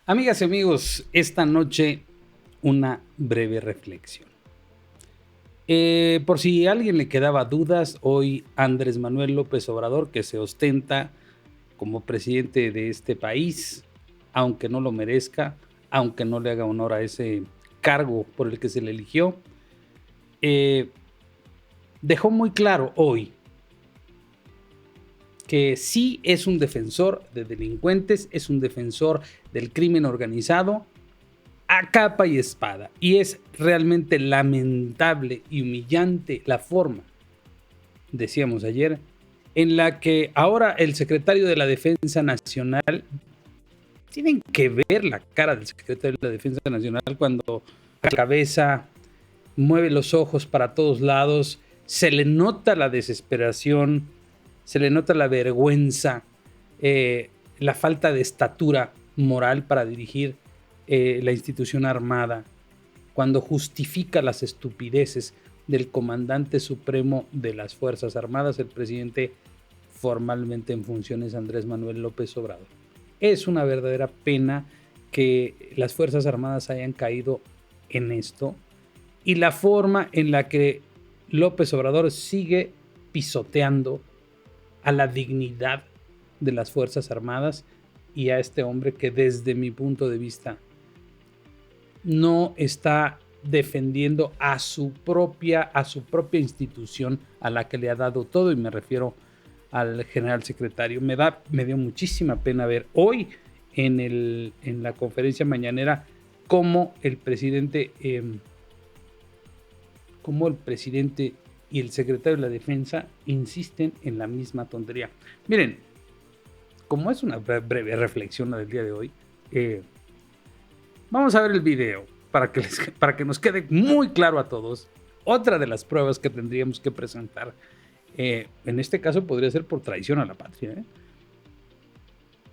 Amigas y amigos, esta noche una breve reflexión. Por si a alguien le quedaba dudas, hoy Andrés Manuel López Obrador, que se ostenta como presidente de este país, aunque no lo merezca, aunque no le haga honor a ese cargo por el que se le eligió, dejó muy claro hoy que sí es un defensor de delincuentes, es un defensor del crimen organizado a capa y espada. Y es realmente lamentable y humillante la forma, decíamos ayer, en la que ahora el secretario de la Defensa Nacional, tienen que ver la cara del secretario de la Defensa Nacional cuando la cabeza mueve los ojos para todos lados, se le nota la desesperación, se le nota la vergüenza, la falta de estatura moral para dirigir la institución armada, cuando justifica las estupideces del comandante supremo de las Fuerzas Armadas, el presidente formalmente en funciones Andrés Manuel López Obrador. Es una verdadera pena que las Fuerzas Armadas hayan caído en esto y la forma en la que López Obrador sigue pisoteando a la dignidad de las Fuerzas Armadas y a este hombre que desde mi punto de vista no está defendiendo a su propia institución a la que le ha dado todo, y me refiero al general secretario. Me dio muchísima pena ver hoy en la conferencia mañanera cómo el presidente y el secretario de la Defensa insisten en la misma tontería. Miren, como es una breve reflexión del día de hoy, vamos a ver el video para que nos quede muy claro a todos. Otra de las pruebas que tendríamos que presentar, en este caso podría ser por traición a la patria.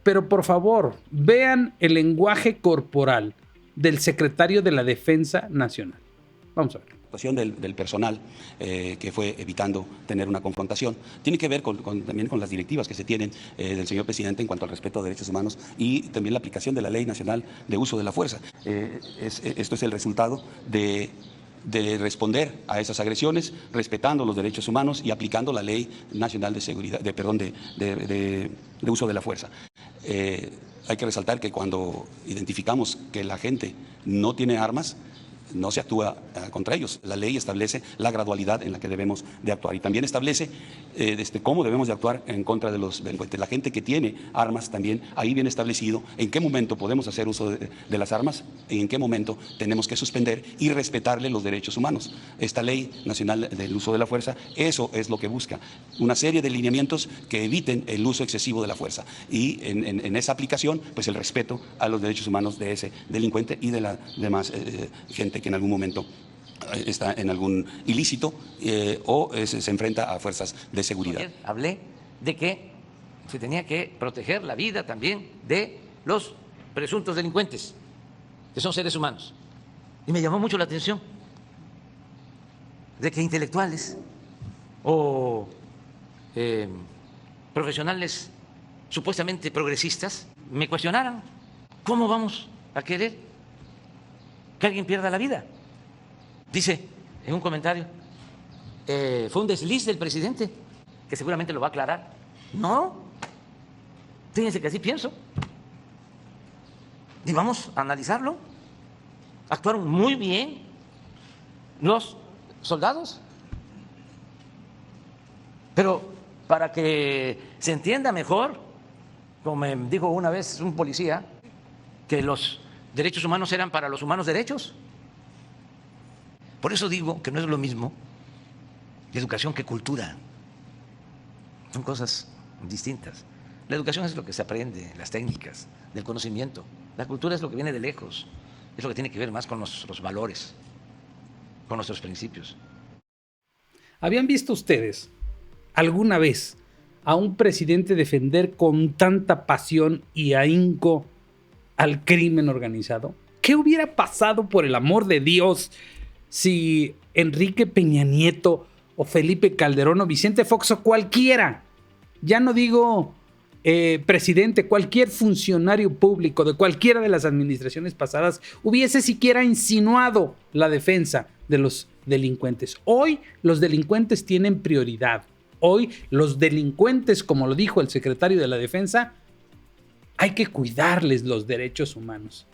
Pero por favor, vean el lenguaje corporal del secretario de la Defensa Nacional. Vamos a ver. Del personal que fue evitando tener una confrontación. Tiene que ver también con las directivas que se tienen del señor presidente en cuanto al respeto a derechos humanos y también la aplicación de la Ley Nacional de Uso de la Fuerza. Esto es el resultado de responder a esas agresiones, respetando los derechos humanos y aplicando la Ley Nacional de Uso de la Fuerza. Hay que resaltar que cuando identificamos que la gente no tiene armas, no se actúa contra ellos. La ley establece la gradualidad en la que debemos de actuar y también establece cómo debemos de actuar en contra de los delincuentes. La gente que tiene armas también, ahí viene establecido en qué momento podemos hacer uso de las armas y en qué momento tenemos que suspender y respetarle los derechos humanos. Esta Ley Nacional del Uso de la Fuerza, eso es lo que busca, una serie de lineamientos que eviten el uso excesivo de la fuerza y en esa aplicación, pues el respeto a los derechos humanos de ese delincuente y de la demás gente que en algún momento está en algún ilícito o se enfrenta a fuerzas de seguridad. Ayer hablé de que se tenía que proteger la vida también de los presuntos delincuentes, que son seres humanos. Y me llamó mucho la atención de que intelectuales o profesionales supuestamente progresistas me cuestionaran cómo vamos a querer que alguien pierda la vida. Dice en un comentario, fue un desliz del presidente, que seguramente lo va a aclarar. No, fíjense que así pienso. Y vamos a analizarlo. Actuaron muy bien los soldados. Pero para que se entienda mejor, como me dijo una vez un policía, que los derechos humanos eran para los humanos derechos. Por eso digo que no es lo mismo educación que cultura. Son cosas distintas. La educación es lo que se aprende, las técnicas del conocimiento. La cultura es lo que viene de lejos, es lo que tiene que ver más con nuestros valores, con nuestros principios. ¿Habían visto ustedes alguna vez a un presidente defender con tanta pasión y ahínco al crimen organizado? ¿Qué hubiera pasado, por el amor de Dios, si Enrique Peña Nieto o Felipe Calderón o Vicente Fox o cualquiera, ya no digo presidente, cualquier funcionario público de cualquiera de las administraciones pasadas hubiese siquiera insinuado la defensa de los delincuentes. Hoy los delincuentes tienen prioridad. Hoy los delincuentes, como lo dijo el secretario de la Defensa, hay que cuidarles los derechos humanos.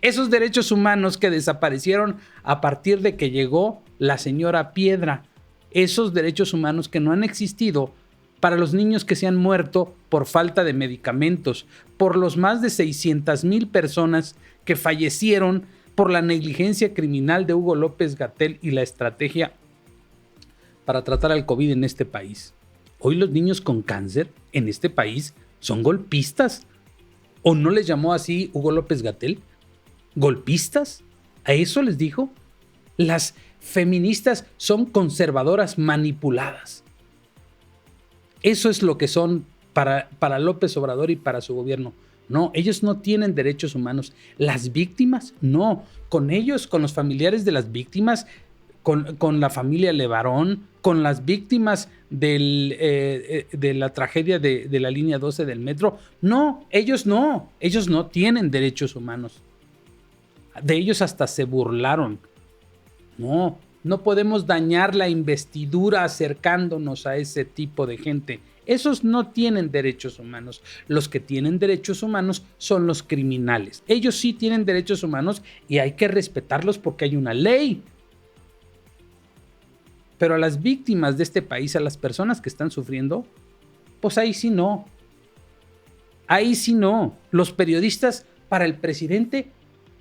Esos derechos humanos que desaparecieron a partir de que llegó la señora Piedra. Esos derechos humanos que no han existido para los niños que se han muerto por falta de medicamentos, por los más de 600,000 personas que fallecieron por la negligencia criminal de Hugo López-Gatell y la estrategia para tratar al COVID en este país. Hoy los niños con cáncer en este país son golpistas. ¿O no les llamó así Hugo López-Gatell? ¿Golpistas? ¿A eso les dijo? Las feministas son conservadoras manipuladas. Eso es lo que son para López Obrador y para su gobierno. No, ellos no tienen derechos humanos. Las víctimas, no. Con ellos, con los familiares de las víctimas, con la familia Levarón, con las víctimas de la tragedia de la línea 12 del metro. No. Ellos no tienen derechos humanos. De ellos hasta se burlaron. No podemos dañar la investidura acercándonos a ese tipo de gente. Esos no tienen derechos humanos. Los que tienen derechos humanos son los criminales. Ellos sí tienen derechos humanos y hay que respetarlos porque hay una ley. Pero a las víctimas de este país, a las personas que están sufriendo, pues ahí sí no. Ahí sí no. Los periodistas para el presidente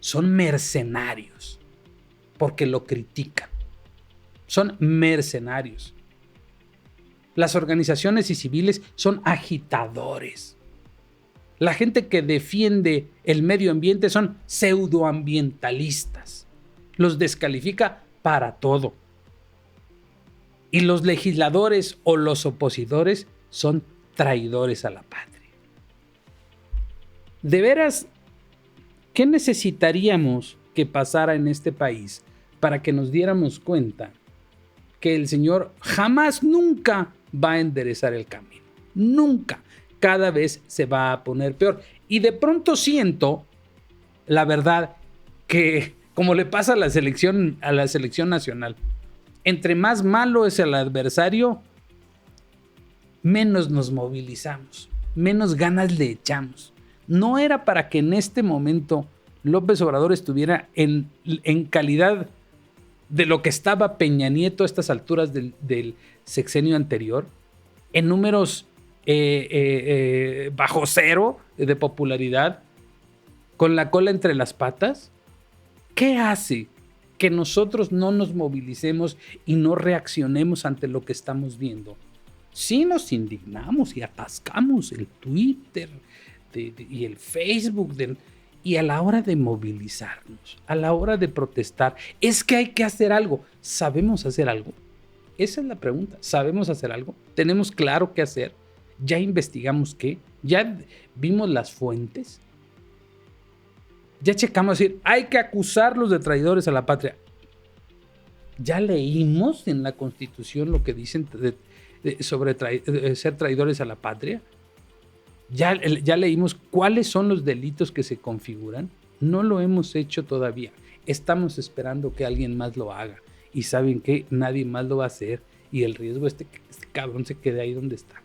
son mercenarios porque lo critican. Son mercenarios. Las organizaciones y civiles son agitadores. La gente que defiende el medio ambiente son pseudoambientalistas. Los descalifica para todo. Y los legisladores o los opositores son traidores a la patria. De veras, ¿qué necesitaríamos que pasara en este país para que nos diéramos cuenta que el señor jamás, nunca va a enderezar el camino? Nunca. Cada vez se va a poner peor. Y de pronto siento, la verdad, que como le pasa a la selección nacional, entre más malo es el adversario, menos nos movilizamos, menos ganas le echamos. No era para que en este momento López Obrador estuviera en calidad de lo que estaba Peña Nieto a estas alturas del sexenio anterior, en números bajo cero de popularidad, con la cola entre las patas. ¿Qué hace que nosotros no nos movilicemos y no reaccionemos ante lo que estamos viendo? Sí nos indignamos y atascamos el Twitter y el Facebook y a la hora de movilizarnos, a la hora de protestar, es que hay que hacer algo. ¿Sabemos hacer algo? Esa es la pregunta. ¿Sabemos hacer algo? ¿Tenemos claro qué hacer? ¿Ya investigamos qué? ¿Ya vimos las fuentes? ¿Ya checamos decir, hay que acusarlos de traidores a la patria? ¿Ya leímos en la Constitución lo que dicen sobre ser traidores a la patria? ¿Ya leímos cuáles son los delitos que se configuran? No lo hemos hecho todavía. Estamos esperando que alguien más lo haga. Y ¿saben qué? Nadie más lo va a hacer. Y el riesgo es que este cabrón se quede ahí donde está.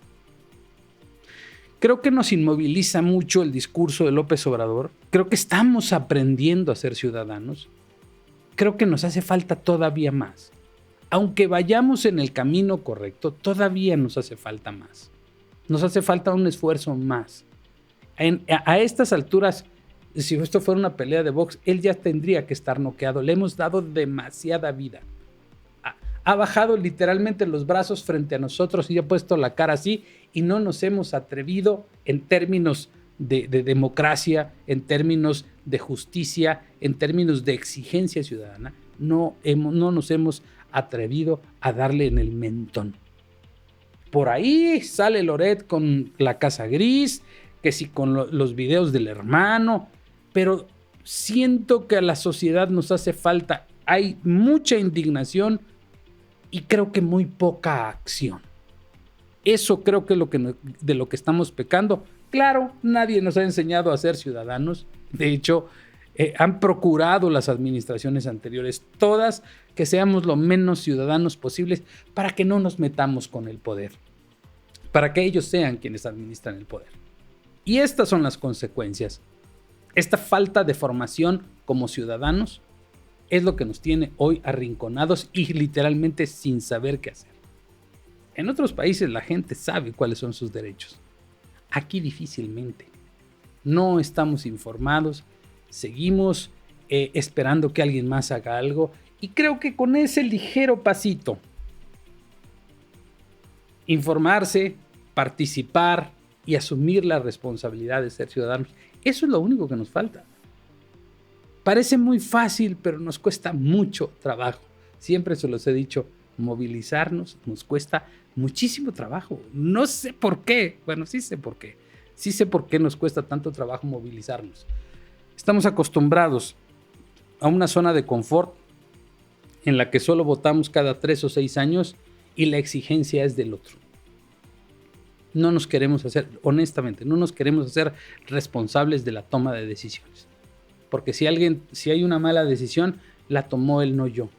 Creo que nos inmoviliza mucho el discurso de López Obrador. Creo que estamos aprendiendo a ser ciudadanos. Creo que nos hace falta todavía más. Aunque vayamos en el camino correcto, todavía nos hace falta más. Nos hace falta un esfuerzo más. A estas alturas, si esto fuera una pelea de box, él ya tendría que estar noqueado. Le hemos dado demasiada vida. Ha bajado literalmente los brazos frente a nosotros y ha puesto la cara así y no nos hemos atrevido en términos de democracia, en términos de justicia, en términos de exigencia ciudadana. No nos hemos atrevido a darle en el mentón. Por ahí sale Loret con la Casa Gris, que sí con los videos del hermano, pero siento que a la sociedad nos hace falta. Hay mucha indignación y creo que muy poca acción. Eso creo que es de lo que estamos pecando. Claro, nadie nos ha enseñado a ser ciudadanos. De hecho, han procurado las administraciones anteriores, todas, que seamos lo menos ciudadanos posibles para que no nos metamos con el poder, para que ellos sean quienes administran el poder. Y estas son las consecuencias. Esta falta de formación como ciudadanos es lo que nos tiene hoy arrinconados y literalmente sin saber qué hacer. En otros países la gente sabe cuáles son sus derechos. Aquí difícilmente. No estamos informados, seguimos esperando que alguien más haga algo, y creo que con ese ligero pasito, informarse, participar y asumir la responsabilidad de ser ciudadanos, eso es lo único que nos falta. Parece muy fácil, pero nos cuesta mucho trabajo. Siempre se los he dicho, movilizarnos nos cuesta muchísimo trabajo. No sé por qué. Bueno, sí sé por qué. Sí sé por qué nos cuesta tanto trabajo movilizarnos. Estamos acostumbrados a una zona de confort en la que solo votamos cada 3 o 6 años y la exigencia es del otro. No nos queremos hacer, honestamente, no nos queremos hacer responsables de la toma de decisiones. Porque si hay una mala decisión, la tomó él, no yo.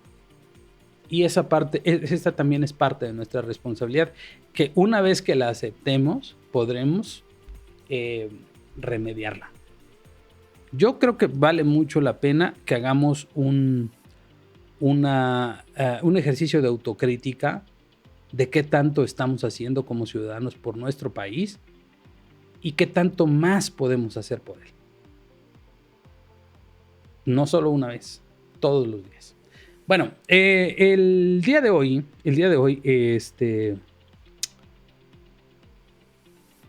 Y esta también es parte de nuestra responsabilidad, que una vez que la aceptemos, podremos remediarla. Yo creo que vale mucho la pena que hagamos un ejercicio de autocrítica de qué tanto estamos haciendo como ciudadanos por nuestro país y qué tanto más podemos hacer por él. No solo una vez, todos los días. Bueno, el día de hoy,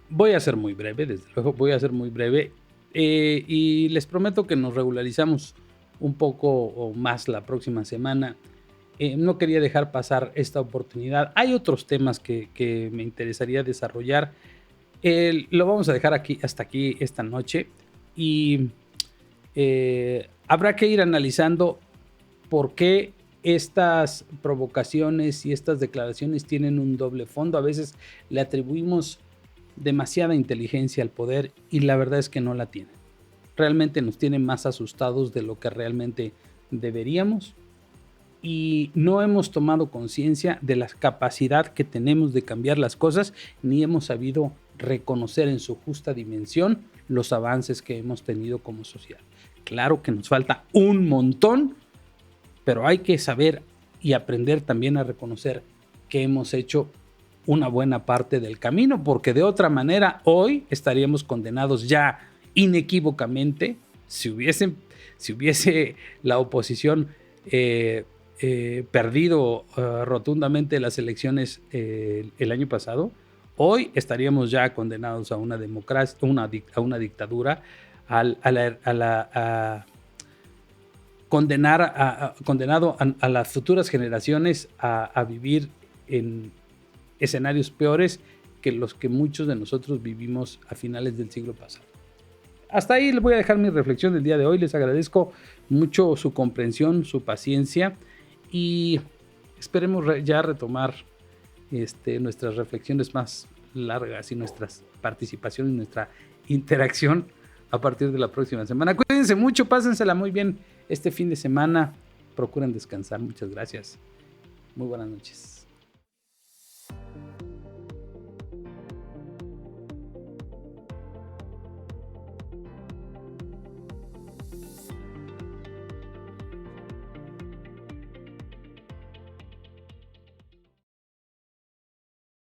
voy a ser muy breve, desde luego, voy a ser muy breve, y les prometo que nos regularizamos un poco o más la próxima semana. No quería dejar pasar esta oportunidad. Hay otros temas que me interesaría desarrollar. Lo vamos a dejar hasta aquí esta noche, y habrá que ir analizando por qué estas provocaciones y estas declaraciones tienen un doble fondo. A veces le atribuimos demasiada inteligencia al poder y la verdad es que no la tiene. Realmente nos tiene más asustados de lo que realmente deberíamos, y no hemos tomado conciencia de la capacidad que tenemos de cambiar las cosas, ni hemos sabido reconocer en su justa dimensión los avances que hemos tenido como sociedad. Claro que nos falta un montón, pero hay que saber y aprender también a reconocer que hemos hecho una buena parte del camino, porque de otra manera hoy estaríamos condenados ya inequívocamente si hubiese la oposición perdido rotundamente las elecciones el año pasado. Hoy estaríamos ya condenados a una democracia, a una dictadura, condenado a las futuras generaciones a vivir en escenarios peores que los que muchos de nosotros vivimos a finales del siglo pasado. Hasta ahí les voy a dejar mi reflexión del día de hoy. Les agradezco mucho su comprensión, su paciencia, y esperemos ya retomar nuestras reflexiones más largas y nuestras participaciones, nuestra interacción a partir de la próxima semana. Cuídense mucho, pásensela muy bien este fin de semana. Procuren descansar. Muchas gracias. Muy buenas noches.